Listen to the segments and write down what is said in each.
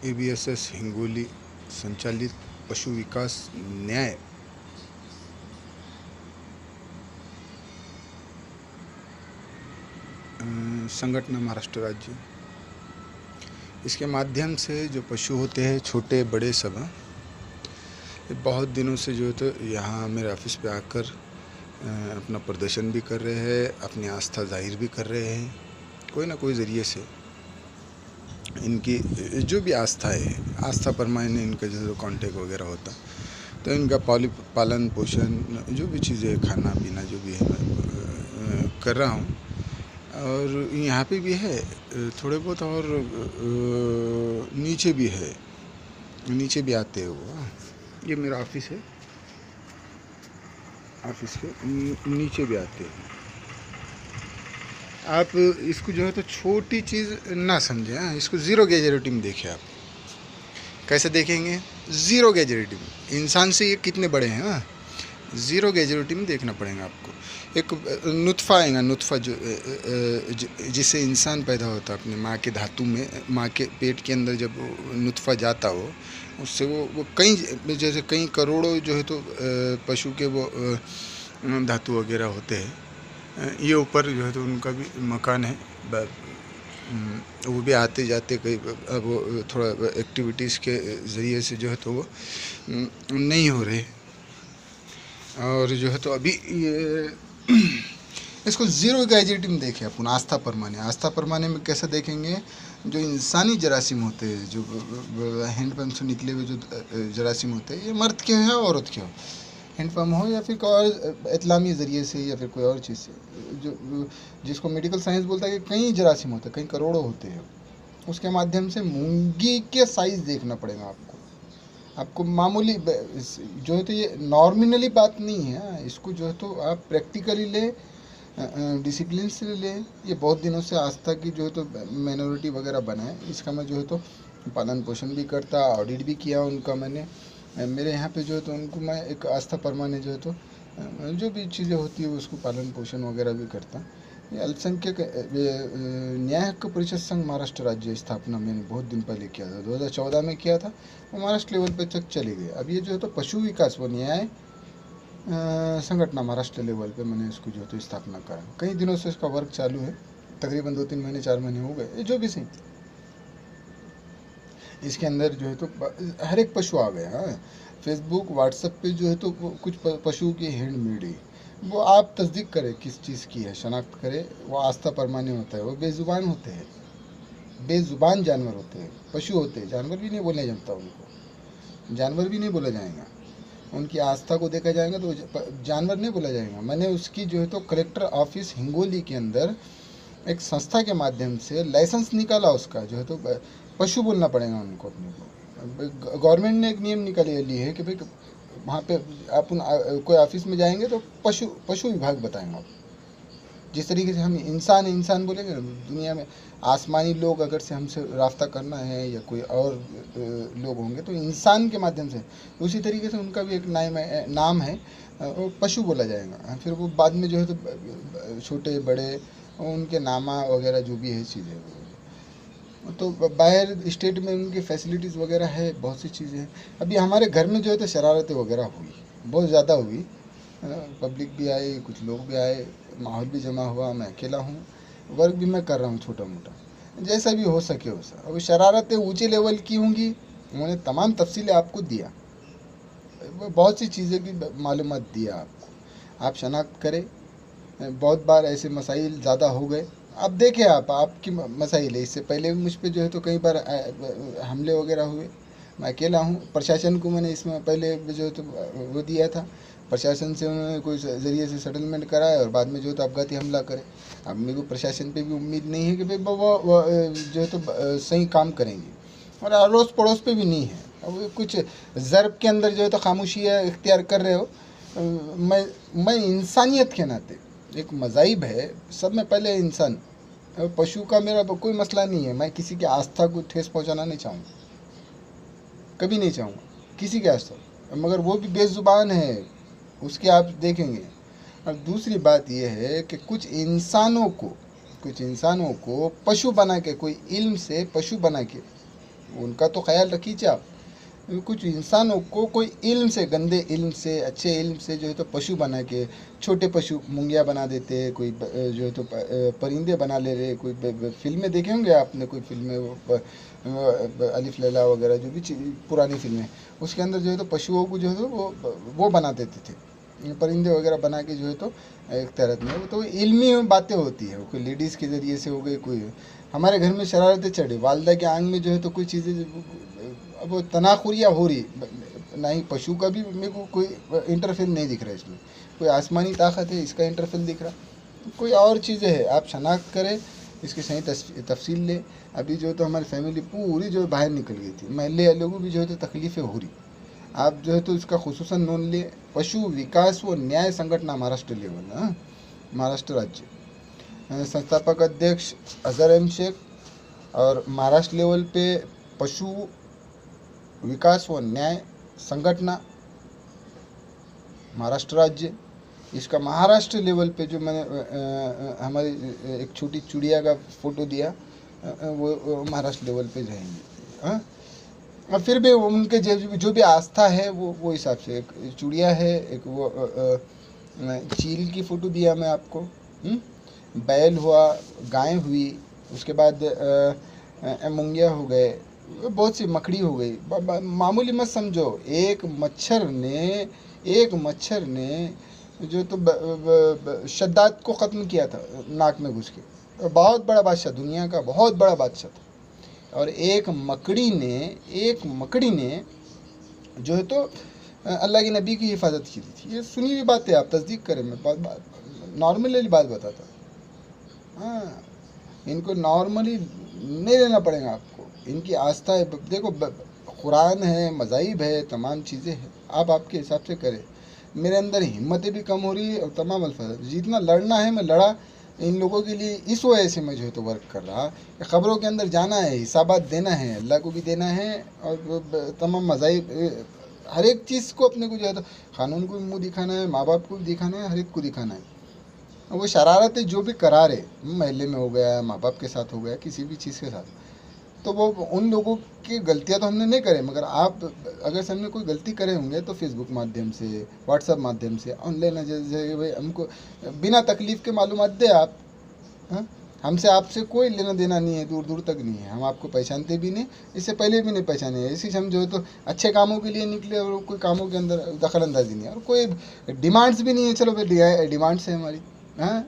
ABSS Hingoli संचालित पशु विकास न्याय संगठन महाराष्ट्र राज्य, इसके माध्यम से जो पशु होते हैं छोटे बड़े सब ये बहुत दिनों से जो है तो यहाँ मेरे ऑफिस पे आकर अपना प्रदर्शन भी कर रहे हैं, अपनी आस्था जाहिर भी कर रहे हैं। कोई ना कोई ज़रिए से इनकी जो भी आस्था है, आस्था परमाने इनका जो कांटेक्ट वगैरह होता तो इनका पालन पोषण जो भी चीज़ें खाना पीना जो भी है मैं कर रहा हूँ। और यहाँ पे भी है थोड़े बहुत, और नीचे भी है, नीचे भी आते हैं वो। ये मेरा ऑफिस है, ऑफिस के नीचे भी आते हैं। आप इसको जो है तो छोटी चीज़ ना समझें, हाँ, इसको ज़ीरो गैजेरिटी में देखें। आप कैसे देखेंगे? ज़ीरो गैजेरिटी में। इंसान से ये कितने बड़े हैं, हाँ, ज़ीरो गैजेरिटी में देखना पड़ेगा आपको। एक नुत्फ़ा आएगा, नुत्फ़ा जो जिससे इंसान पैदा होता है अपने माँ के धातु में, माँ के पेट के अंदर जब नुत्फ़ा जाता हो, उससे वो कई जैसे कई करोड़ों जो है तो पशु के वो धातु वगैरह होते हैं। ये ऊपर जो है तो उनका भी मकान है, वो भी आते जाते कई वो थोड़ा एक्टिविटीज़ के ज़रिए से जो है तो वो नहीं हो रहे। और जो है तो अभी ये इसको ज़ीरो गैजेट में देखें अपन। आस्था परमाने में कैसे देखेंगे? जो इंसानी जरासीम होते हैं, जो हैंडपम्प से निकले हुए जो जरासीम होते हैं, ये मर्द के हो औरत के हो, हैंडपम्प हो या फिर कोई और इस्लामी ज़रिए से या फिर कोई और चीज़ से, जो जिसको मेडिकल साइंस बोलता है कि कई जरासीम होते हैं, कई करोड़ों होते हैं, उसके माध्यम से मूंगी के साइज़ देखना पड़ेगा आपको मामूली जो है तो ये नॉर्मिनली बात नहीं है। इसको जो है तो आप प्रैक्टिकली ले, डिसिप्लिन से ले। ये बहुत दिनों से आस्था की जो है तो माइनॉरिटी वगैरह बना है, इसका मैं जो है तो पालन पोषण भी करता, ऑडिट भी किया उनका मैंने। मेरे यहाँ पे जो है तो उनको मैं एक आस्था परमाने जो है तो जो भी चीज़ें होती है उसको पालन पोषण वगैरह भी करता। ये अल्पसंख्यक न्याय हक परिषद संघ महाराष्ट्र राज्य स्थापना मैंने बहुत दिन पहले किया था, 2014 में किया था। वो महाराष्ट्र लेवल पे तक चले गए। अब ये जो है तो पशु विकास व न्याय संगठन महाराष्ट्र लेवल पे मैंने इसको जो है तो स्थापना करा। कई दिनों से इसका वर्क चालू है, तकरीबन 2-3 महीने 4 महीने हो गए, जो भी सही। इसके अंदर जो है तो हर एक पशु आ गया। हाँ, फेसबुक व्हाट्सएप पे जो है तो कुछ पशुओं की हैंडमेड है, वो आप तस्दीक करें किस चीज़ की है, शनाख्त करें। वो आस्था परमाने होता है, वो बेज़ुबान होते हैं, बेज़ुबान जानवर होते हैं, पशु होते हैं। जानवर भी नहीं बोला जाता उनको, जानवर भी नहीं बोला जाएगा। उनकी आस्था को देखा जाएगा तो जानवर नहीं बोला जाएगा। मैंने उसकी जो है तो कलेक्टर ऑफिस हिंगोली के अंदर एक संस्था के माध्यम से लाइसेंस निकाला, उसका जो है तो पशु बोलना पड़ेगा उनको। अपने को गवर्नमेंट ने एक नियम निकाले ली है कि भाई वहाँ पे आप कोई ऑफिस में जाएंगे तो पशु विभाग बताएंगे आप। जिस तरीके से हम इंसान बोलेंगे, दुनिया में आसमानी लोग अगर से हमसे रास्ता करना है या कोई और लोग होंगे तो इंसान के माध्यम से, उसी तरीके से उनका भी एक नाम है, वो पशु बोला जाएगा। फिर वो बाद में जो है तो छोटे बड़े उनके नामा वगैरह जो भी है चीज़ें, तो बाहर स्टेट में उनकी फैसिलिटीज़ वगैरह है, बहुत सी चीज़ें हैं। अभी हमारे घर में जो है तो शरारतें वगैरह हुई, बहुत ज़्यादा हुई। पब्लिक भी आई, कुछ लोग भी आए, माहौल भी जमा हुआ। मैं अकेला हूँ, वर्क भी मैं कर रहा हूँ छोटा मोटा, जैसा भी हो सके वैसा। अब शरारतें ऊँचे लेवल की होंगी, उन्होंने तमाम तफसीलें आपको दिया, बहुत सी चीज़ें की मालूमात दिया आपको, आप शनाख्त करें। बहुत बार ऐसे मसाइल ज़्यादा हो गए, अब देखें आपकी मसाइल है। इससे पहले भी मुझ पर जो है तो कई बार हमले वगैरह हुए। मैं अकेला हूँ, प्रशासन को मैंने इसमें पहले जो है तो वो दिया था, प्रशासन से उन्होंने कोई ज़रिए से सेटलमेंट कराया और बाद में जो है तो आपघाती हमला करे। अब मेरे को प्रशासन पे भी उम्मीद नहीं है कि भाई वो जो है तो सही काम करेंगे, और अड़ोस पड़ोस पे भी नहीं है। अब कुछ ज़र्ब के अंदर जो है तो खामोशी इख्तियार कर रहे हो। मैं इंसानियत के नाते, एक मज़ाहिब है, सब में पहले इंसान। पशु का मेरा कोई मसला नहीं है, मैं किसी की आस्था को ठेस पहुंचाना नहीं चाहूँगा, कभी नहीं चाहूँगा किसी की आस्था, मगर वो भी बेज़ुबान है, उसके आप देखेंगे। और दूसरी बात यह है कि कुछ इंसानों को पशु बना के, कोई इल्म से पशु बना के उनका तो ख्याल रखिए आप। कुछ इंसानों को कोई इल्म से, गंदे इल्म से, अच्छे इल्म से जो है तो पशु बना के, छोटे पशु मुंगिया बना देते, कोई जो है तो परिंदे बना ले रहे, कोई फिल्में देखे होंगे आपने, कोई फिल्में वो अलिफ लैला वगैरह जो भी पुरानी फिल्में, उसके अंदर जो है तो पशुओं को जो है तो वो बना देते थे, परिंदे वगैरह बना के जो है तो एक तरह में, तो इल्मी बातें होती है, कोई लेडीज़ के ज़रिए से हो गई, कोई हमारे घर में शरारतें चढ़ी, वालदा के आंग में जो है तो कोई चीज़ें, अब वो तनाखुरियाँ हो रही, ना ही पशु का भी मेरे को कोई इंटरफेल नहीं दिख रहा है इसमें, कोई आसमानी ताकत है इसका इंटरफेल दिख रहा, कोई और चीज़ें हैं, आप शनाख्त करें, इसकी सही तफसील लें। अभी जो है तो हमारी फैमिली पूरी जो है बाहर निकल गई थी, महल्ले वालों को भी जो है तो तकलीफ़ें हो रही, आप जो है तो इसका खुसूसन नोन लें। पशु विकास व न्याय संगठन महाराष्ट्र लेवल, हाँ, महाराष्ट्र राज्य, संस्थापक अध्यक्ष अजहर एम शेख, और महाराष्ट्र लेवल पे पशु विकास व न्याय संगठन महाराष्ट्र राज्य, इसका महाराष्ट्र लेवल पे जो मैंने हमारी एक छोटी चिड़िया का फ़ोटो दिया, वो महाराष्ट्र लेवल पे जाएंगे, हाँ। और फिर भी उनके जो भी आस्था है वो हिसाब से, एक चिड़िया है, एक वो चील की फ़ोटो दिया मैं आपको, बैल हुआ, गाय हुई, उसके बाद मुंगिया हो गए, बहुत सी मकड़ी हो गई, मामूली मत समझो, एक मच्छर ने जो तो शद्दाद को ख़त्म किया था नाक में घुस के, बहुत बड़ा बादशाह, दुनिया का बहुत बड़ा बादशाह था, और एक मकड़ी ने जो है तो अल्लाह के नबी की हिफाजत की थी। ये सुनी हुई बात है, आप तस्दीक करें, मैं नॉर्मली बात बताता हूँ, हाँ, इनको नॉर्मली नहीं लेना पड़ेगा आपको, इनकी आस्था है, देखो कुरान है, मज़ाहिब है, तमाम चीज़ें हैं, आप आपके हिसाब से करें। मेरे अंदर हिम्मतें भी कम हो रही है और तमाम अल्फाज, जितना लड़ना है मैं लड़ा इन लोगों के लिए, इस वजह से मैं जो है तो वर्क कर रहा, ख़बरों के अंदर जाना है, हिसाबात देना है, अल्लाह को भी देना है, और तमाम मज़ाहिब, हर एक चीज़ को अपने को जो है तो क़ानून को भी मुँह दिखाना है, माँ बाप को भी दिखाना है, हर एक को दिखाना है। वो शरारतें जो भी करा रहे, महल्ले में हो गया, माँ बाप के साथ हो गया, किसी भी चीज़ के साथ, तो वो उन लोगों की गलतियां तो हमने नहीं करे, मगर आप अगर हमने कोई गलती करे होंगे तो फेसबुक माध्यम से, व्हाट्सएप माध्यम से, ऑनलाइन, जैसे भाई हमको बिना तकलीफ़ के मालूमात दे आप, हाँ, हमसे आपसे कोई लेना देना नहीं है, दूर दूर तक नहीं है, हम आपको पहचानते भी नहीं, इससे पहले भी नहीं पहचाने हैं, इसी से हम जो है तो अच्छे कामों के लिए निकले, और कोई कामों के अंदर दखल अंदाजी नहीं है, और कोई डिमांड्स भी नहीं है, चलो भाई डिमांड्स है हमारी, हाँ,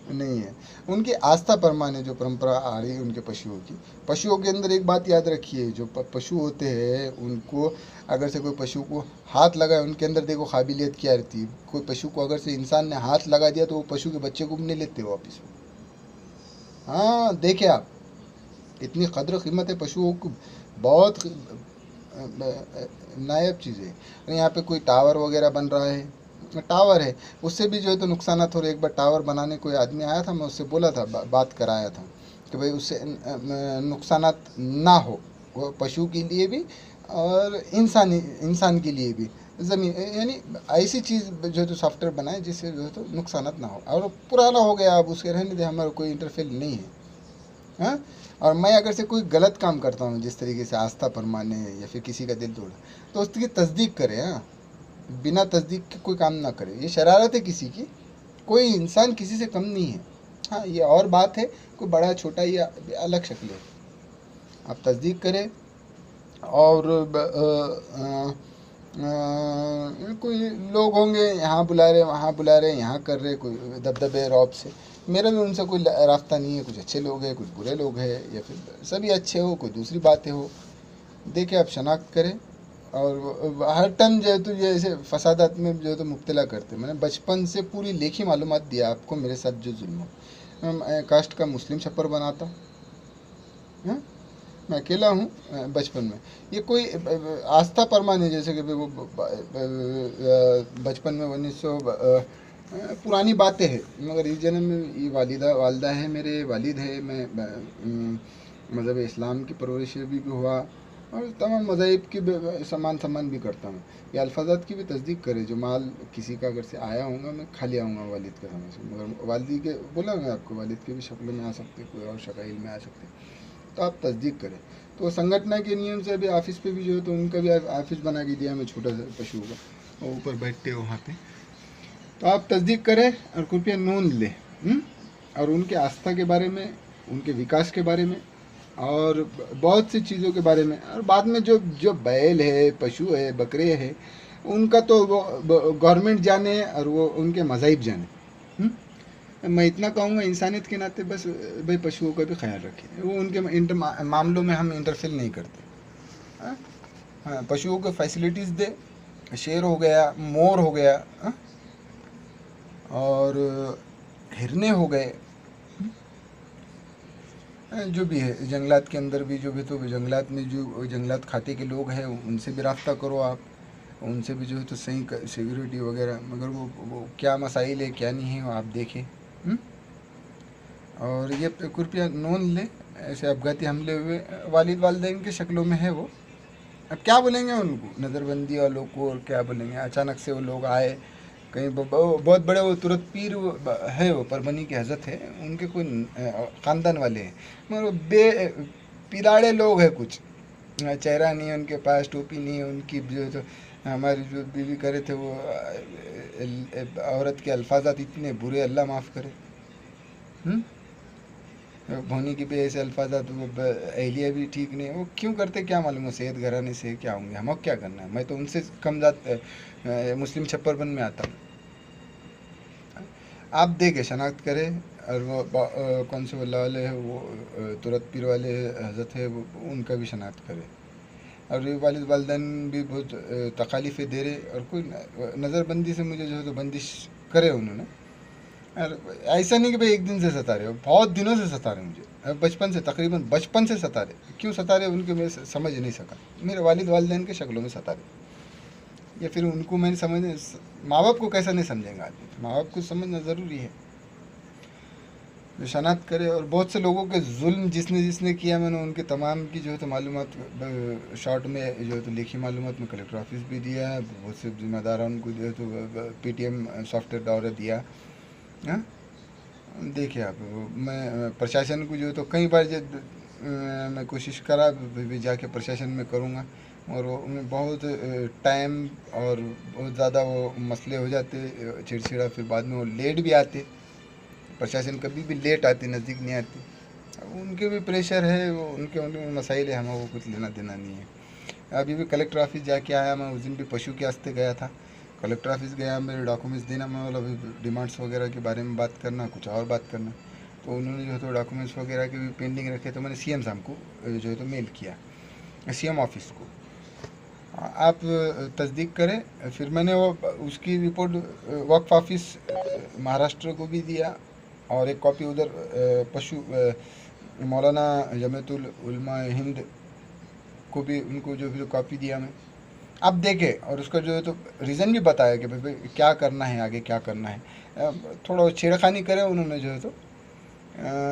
नहीं है। उनकी आस्था परमाने जो परंपरा आ रही है उनके पशुओं के अंदर एक बात याद रखिए, जो पशु होते हैं उनको अगर से कोई पशु को हाथ लगाए, उनके अंदर देखो काबिलियत क्या रहती है, कोई पशु को अगर से इंसान ने हाथ लगा दिया तो वो पशु के बच्चे को भी नहीं लेते वापस, हाँ, देखे आप, इतनी कदर कीमत है पशुओं को, बहुत नायाब चीज़ें। यहाँ पे कोई टावर वगैरह बन रहा है, टावर है, उससे भी जो है तो नुकसान हो रहे। एक बार टावर बनाने कोई आदमी आया था, मैं उससे बोला था, बात कराया था कि भाई उससे नुकसान ना हो, वो पशु के लिए भी और इंसान के लिए भी, ज़मीन यानी ऐसी चीज़ जो है तो सॉफ्टवेयर बनाए जिससे जो है तो नुकसान ना हो, और पुराना हो गया, अब उसके रहने दे, हमारा कोई इंटरफेयर नहीं है, हाँ। और मैं अगर से कोई गलत काम करता हूँ, जिस तरीके से आस्था परमाने या फिर किसी का दिल तोड़ा, तो उसकी तस्दीक करें, हाँ, बिना तस्दीक के कोई काम ना करे, ये शरारत है किसी की, कोई इंसान किसी से कम नहीं है, हाँ, ये और बात है, कोई बड़ा छोटा ये अलग शक्ल है, आप तस्दीक करें। और कोई लोग होंगे यहाँ बुला रहे, वहाँ बुला रहे, यहाँ कर रहे, कोई दबदबे रौब से, मेरा भी उनसे कोई रास्ता नहीं है, कुछ अच्छे लोग हैं, कुछ बुरे लोग हैं, या फिर सभी अच्छे हो, कोई दूसरी बातें हो, देखिए आप शनाख्त करें। और हर टाइम जो है तो ये ऐसे फसादात में जो है तो मुब्तला करते, मैंने बचपन से पूरी लेखी मालूमात दिया आपको, मेरे साथ जो जुल्म, मैं कास्ट का मुस्लिम छप्पर बनाता, हाँ, मैं अकेला हूँ बचपन में, ये कोई आस्था परमाने, जैसे कि वो बचपन में 1900 पुरानी बातें हैं, मगर इस जन्म में ये वालदा है, मेरे वालिद है, मैं मज़हब इस्लाम की परवरिश भी हुआ, और तमाम मज़ाहिब की सम्मान भी करता हूँ। ये अल्फाजात की भी तस्दीक करे, जो माल किसी का अगर से आया होगा मैं खा लिया आऊँगा वालिद के सामने से, मगर वालिद के बोला मैं आपको, वालिद के भी शक्ल में आ सकते, कोई और शकाइल में आ सकते, तो आप तस्दीक करें। तो संगठन के नियम से अभी ऑफिस पे भी जो है तो उनका भी ऑफिस बना के दिया मैं, छोटा सा पशु का, वो ऊपर बैठते हो वहाँ पे। तो आप तस्दीक करें और कृपया नोंद लें, और उनके आस्था के बारे में, उनके विकास के बारे में, और बहुत सी चीज़ों के बारे में। और बाद में जो जो बैल है, पशु है, बकरे हैं, उनका तो वो गवर्नमेंट जाने और वो उनके मज़ाहिब जाने। मैं इतना कहूँगा इंसानियत के नाते, बस भाई पशुओं का भी ख्याल रखें। वो उनके मामलों में हम इंटरफेयर नहीं करते। हाँ, हाँ, पशुओं को फैसिलिटीज़ दे, शेर हो गया, मोर हो गया, हाँ, और हिरने हो गए, जो भी है जंगलात के अंदर भी जो भी, तो जंगलात में जो जंगलात खाते के लोग हैं उनसे भी रब्ता करो आप, उनसे भी जो है तो सही सिक्योरिटी वगैरह, मगर वो क्या मसाइल है क्या नहीं है वो आप देखें। और ये कृपया नोन लें, ऐसे अफगाती हमले हुए वालिद वालिदैन के शक्लों में है वो। अब क्या बोलेंगे उनको, नज़रबंदी वालों को, और क्या बोलेंगे, अचानक से वो लोग आए कहीं, बहुत बड़े वो तुरत पीर है, वो परभनी के हजरत है, उनके कोई ख़ानदान वाले हैं, मगर वो पिराड़े लोग हैं, कुछ चेहरा नहीं है उनके पास, टोपी नहीं है उनकी, जो तो हमारी जो बीवी करे थे वो औरत के अल्फाजात इतने बुरे, अल्लाह माफ़ करे। भोनी की भी ऐसे अल्फाजात, वो एहलिया भी ठीक नहीं, वो क्यों करते क्या मालूम, वो सेहत घराने से क्या होंगे, हम क्या करना है, मैं तो उनसे कम जात मुस्लिम छप्परबन में आता हूँ। आप देखे शनाख्त करें, और वो कौन से वल्ला वाले है, वो तुरत पीर वाले हजरत है, वो उनका भी शनाख्त करें। और ये वालिद वालदैन भी बहुत तकालीफ़ें दे रहे, और कोई नज़रबंदी से मुझे जो है तो बंदिश करे उन्होंने। और ऐसा नहीं कि भाई एक दिन से सता रहे हो, बहुत दिनों से सता रहे मुझे, बचपन से, तकरीबन बचपन से सता रहे। क्यों सता रहे उनके मैं समझ नहीं सका, मेरे वालिद वालिदैन के शक्लों में सता रहे, या फिर उनको मैंने समझ, माँ बाप को कैसा नहीं समझेंगे आदमी, माँ बाप को समझना ज़रूरी है। जो शनाख्त करे, और बहुत से लोगों के जुल्म जिसने जिसने किया, मैंने उनके तमाम की जो है तो मालूमात शॉर्ट में जो है तो लिखी मालूमात में कलेक्टर ऑफिस भी दिया है, बहुत से जिम्मेदारों को जो है तो PTM सॉफ्टवेयर दौरा दिया। हाँ, देखिए आप, मैं प्रशासन को जो है तो कई बार जब मैं कोशिश करा भी जाके प्रशासन में करूँगा, और वो उनमें बहुत टाइम और बहुत ज़्यादा वो मसले हो जाते, चिड़चिड़ा, फिर बाद में वो लेट भी आते, प्रशासन कभी भी लेट आती, नज़दीक नहीं आती। उनके भी प्रेशर है, वो उनके मसाइल है, हमें वो कुछ लेना देना नहीं है। अभी भी कलेक्टर ऑफिस जाके आया मैं, उस दिन भी पशु के वास्ते गया था, कलेक्टर ऑफिस गया, मेरे डॉक्यूमेंट्स देना, मैं बोला अभी डिमांड्स वगैरह के बारे में बात करना, कुछ और बात करना। तो उन्होंने जो है तो डॉक्यूमेंट्स वगैरह के भी पेंडिंग रखे, तो मैंने CM साहब को जो है तो मेल किया, CM ऑफिस को। आप तस्दीक करें, फिर मैंने वो उसकी रिपोर्ट वक्फ ऑफिस महाराष्ट्र को भी दिया, और एक कॉपी उधर पशु मौलाना जमीयतुल उलमा हिंद को भी, उनको जो भी कॉपी दिया मैं। आप देखें, और उसका जो है तो रीज़न भी बताया कि भाई क्या करना है, आगे क्या करना है। थोड़ा छेड़खानी करे उन्होंने जो है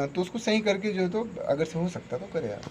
तो उसको सही करके जो है तो अगर से हो सकता तो करे यार।